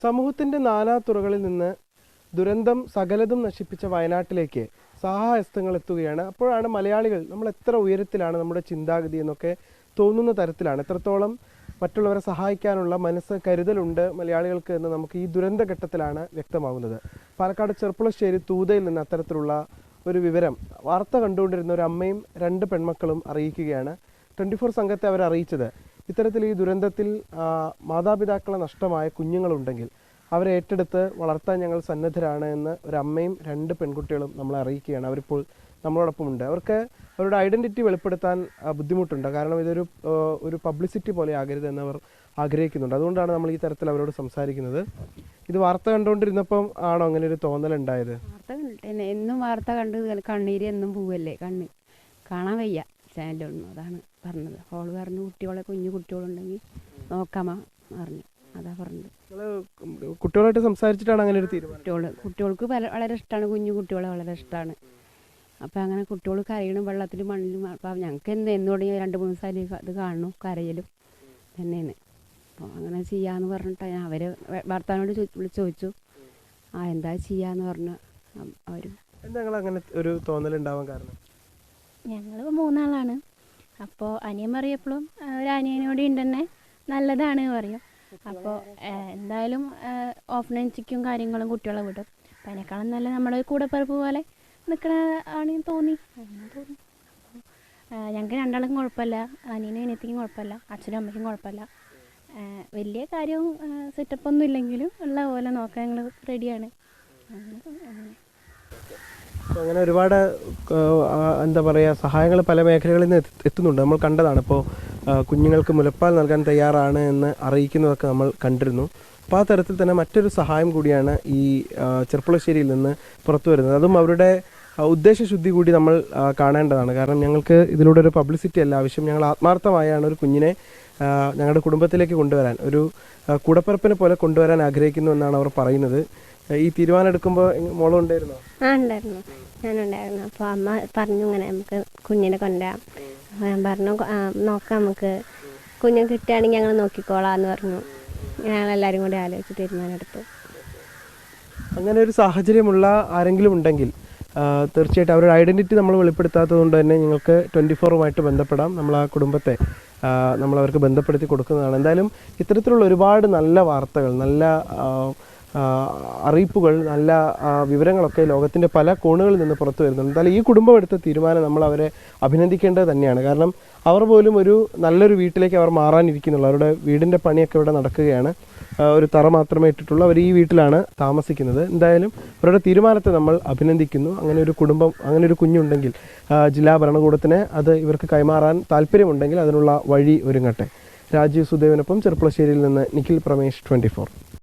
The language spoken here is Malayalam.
സമൂഹത്തിൻ്റെ നാനാതുറകളിൽ നിന്ന് ദുരന്തം സകലതും നശിപ്പിച്ച വയനാട്ടിലേക്ക് സഹായഹസ്തങ്ങൾ എത്തുകയാണ്. അപ്പോഴാണ് മലയാളികൾ നമ്മൾ എത്ര ഉയരത്തിലാണ് നമ്മുടെ ചിന്താഗതി എന്നൊക്കെ തോന്നുന്ന തരത്തിലാണ്, എത്രത്തോളം മറ്റുള്ളവരെ സഹായിക്കാനുള്ള മനസ്സ് കരുതലുണ്ട് മലയാളികൾക്ക് എന്ന് നമുക്ക് ഈ ദുരന്ത ഘട്ടത്തിലാണ് വ്യക്തമാകുന്നത്. പാലക്കാട് ചെർപ്പുളശ്ശേരി തൂതയിൽ നിന്ന് അത്തരത്തിലുള്ള ഒരു വിവരം വാർത്ത കണ്ടുകൊണ്ടിരുന്ന ഒരു അമ്മയും 2 പെൺമക്കളും അറിയിക്കുകയാണ്. 24 സംഘത്തെ അവർ അറിയിച്ചത് ഇത്തരത്തിൽ ഈ ദുരന്തത്തിൽ മാതാപിതാക്കളെ നഷ്ടമായ കുഞ്ഞുങ്ങളുണ്ടെങ്കിൽ അവരെ ഏറ്റെടുത്ത് വളർത്താൻ ഞങ്ങൾ സന്നദ്ധരാണ് എന്ന് ഒരു അമ്മയും 2 പെൺകുട്ടികളും നമ്മളെ അറിയിക്കുകയാണ്. അവരിപ്പോൾ നമ്മളോടൊപ്പമുണ്ട്. അവർക്ക് അവരുടെ ഐഡൻറ്റിറ്റി വെളിപ്പെടുത്താൻ ബുദ്ധിമുട്ടുണ്ട്. കാരണം ഇതൊരു പബ്ലിസിറ്റി പോലെ ആകരുതെന്ന് അവർ ആഗ്രഹിക്കുന്നുണ്ട്. അതുകൊണ്ടാണ് നമ്മൾ ഈ തരത്തിൽ അവരോട് സംസാരിക്കുന്നത്. ഇത് വാർത്ത കണ്ടുകൊണ്ടിരുന്നപ്പം ആണോ അങ്ങനെ ഒരു തോന്നലുണ്ടായത്? എന്നും വാർത്ത കണ്ട് കണ്ണീര് എന്നും പോവല്ലേ, കാണാൻ വയ്യ ചാനലൊന്നും. അതാണ് പറഞ്ഞത്. ഹോള് പറഞ്ഞു കുഞ്ഞു കുട്ടികളുണ്ടെങ്കിൽ നോക്കാമ പറഞ്ഞു. അതാ പറഞ്ഞത്. കുട്ടികളായിട്ട് സംസാരിച്ചിട്ടാണ് അങ്ങനെ ഒരു തീരുമാനം? കുട്ടികൾക്ക് വളരെ ഇഷ്ടമാണ്, കുഞ്ഞു കുട്ടികളെ വളരെ ഇഷ്ടമാണ്. അപ്പം അങ്ങനെ കുട്ടികൾ കരയണം വെള്ളത്തിലും മണ്ണിലും. അപ്പം ഞങ്ങൾക്ക് എന്നോട് 2-3 ദിവസമായി ഇത് കാണുന്നു, കരയലും തന്നെയാണ്. അപ്പോൾ അങ്ങനെ ചെയ്യാന്ന് പറഞ്ഞിട്ട് ഞാൻ അവർ ഭർത്താവിനോട് ചോദിച്ചു, എന്താ ചെയ്യാന്ന് പറഞ്ഞു. അവർ എന്താ അങ്ങനെ ഒരു തോന്നലുണ്ടാവാൻ കാരണം? ഞങ്ങൾ 3 ആളാണ്. അപ്പോൾ അനിയൻ പറയപ്പോഴും ഒരു അനിയനോട് ഉണ്ടെന്നെ നല്ലതാണ് പറയും. അപ്പോൾ എന്തായാലും ഓഫ്നൻസിക്കും കാര്യങ്ങളും കുട്ടികളെ വിടും. അപ്പം അതിനേക്കാളും നല്ല നമ്മുടെ കൂടെപ്പിറപ്പ് പോലെ നിൽക്കണ ആണെന്ന് തോന്നി. ഞങ്ങൾക്ക് 2 ആൾക്കും കുഴപ്പമില്ല, അനിയനും അനിയത്തിക്കും കുഴപ്പമില്ല, അച്ഛനും അമ്മയ്ക്കും കുഴപ്പമില്ല. വലിയ കാര്യവും സെറ്റപ്പൊന്നും ഇല്ലെങ്കിലും ഉള്ള പോലെ നോക്കാൻ ഞങ്ങൾ റെഡിയാണ്. അങ്ങനെ ഒരുപാട് എന്താ പറയുക സഹായങ്ങൾ പല മേഖലകളിൽ നിന്ന് എത്തുന്നുണ്ട്. നമ്മൾ കണ്ടതാണ്. ഇപ്പോൾ കുഞ്ഞുങ്ങൾക്ക് മുലപ്പാൽ നൽകാൻ തയ്യാറാണ് എന്ന് അറിയിക്കുന്നതൊക്കെ നമ്മൾ കണ്ടിരുന്നു. അപ്പോൾ ആ തരത്തിൽ തന്നെ മറ്റൊരു സഹായം കൂടിയാണ് ഈ ചെർപ്പുളശ്ശേരിയിൽ നിന്ന് പുറത്തു വരുന്നത്. അതും അവരുടെ ഉദ്ദേശശുദ്ധി കൂടി നമ്മൾ കാണേണ്ടതാണ്. കാരണം ഞങ്ങൾക്ക് ഇതിലൂടെ ഒരു പബ്ലിസിറ്റി അല്ല ആവശ്യം. ഞങ്ങൾ ആത്മാർത്ഥമായാണ് ഒരു കുഞ്ഞിനെ ഞങ്ങളുടെ കുടുംബത്തിലേക്ക് കൊണ്ടുവരാൻ, ഒരു കൂടപ്പിറപ്പിനെ പോലെ കൊണ്ടുവരാൻ ആഗ്രഹിക്കുന്നു എന്നാണ് അവർ പറയുന്നത്. ഈ തീരുമാനം എടുക്കുമ്പോൾ മോളും ഉണ്ടായിരുന്നോ? ഉണ്ടായിരുന്നു, ഞാനുണ്ടായിരുന്നു. അപ്പോൾ അമ്മ പറഞ്ഞു ഇങ്ങനെ നമുക്ക് കുഞ്ഞിനെ കൊണ്ടുവരാം. ഞാൻ പറഞ്ഞു നോക്കാം, നമുക്ക് കുഞ്ഞിനെ കിട്ടുകയാണെങ്കിൽ ഞങ്ങൾ നോക്കിക്കോളാം എന്ന് പറഞ്ഞു. ഞങ്ങളെല്ലാവരും കൂടി ആലോചിച്ച് തീരുമാനം എടുത്തു. അങ്ങനെ ഒരു സാഹചര്യമുള്ള ആരെങ്കിലും ഉണ്ടെങ്കിൽ തീർച്ചയായിട്ടും അവരുടെ ഐഡൻറ്റിറ്റി നമ്മൾ വെളിപ്പെടുത്താത്തത് കൊണ്ട് തന്നെ നിങ്ങൾക്ക് 24-ഉമായിട്ട് ബന്ധപ്പെടാം. നമ്മൾ ആ കുടുംബത്തെ നമ്മളവർക്ക് ബന്ധപ്പെടുത്തി കൊടുക്കുന്നതാണ്. എന്തായാലും ഇത്തരത്തിലുള്ള ഒരുപാട് നല്ല വാർത്തകൾ, നല്ല അറിയിപ്പുകൾ, നല്ല വിവരങ്ങളൊക്കെ ലോകത്തിൻ്റെ പല കോണുകളിൽ നിന്ന് പുറത്തു വരുന്നുണ്ട്. എന്തായാലും ഈ കുടുംബം എടുത്ത തീരുമാനം നമ്മൾ അവരെ അഭിനന്ദിക്കേണ്ടത് തന്നെയാണ്. കാരണം അവർ പോലും ഒരു നല്ലൊരു വീട്ടിലേക്ക് അവർ മാറാനിരിക്കുന്നുള്ളൂ. അവരുടെ വീടിൻ്റെ പണിയൊക്കെ ഇവിടെ നടക്കുകയാണ്. ഒരു തറ മാത്രമേ ഇട്ടിട്ടുള്ളൂ. അവർ ഈ വീട്ടിലാണ് താമസിക്കുന്നത്. എന്തായാലും അവരുടെ തീരുമാനത്തെ നമ്മൾ അഭിനന്ദിക്കുന്നു. അങ്ങനെ ഒരു കുടുംബം, അങ്ങനെ ഒരു കുഞ്ഞുണ്ടെങ്കിൽ ജില്ലാ ഭരണകൂടത്തിന് അത് ഇവർക്ക് കൈമാറാൻ താല്പര്യമുണ്ടെങ്കിൽ അതിനുള്ള വഴി ഒരുങ്ങട്ടെ. രാജീവ് സുദേവിനൊപ്പം ചെർപ്പുളശ്ശേരിയിൽ നിന്ന് നിഖിൽ പ്രമേഷ്, 24.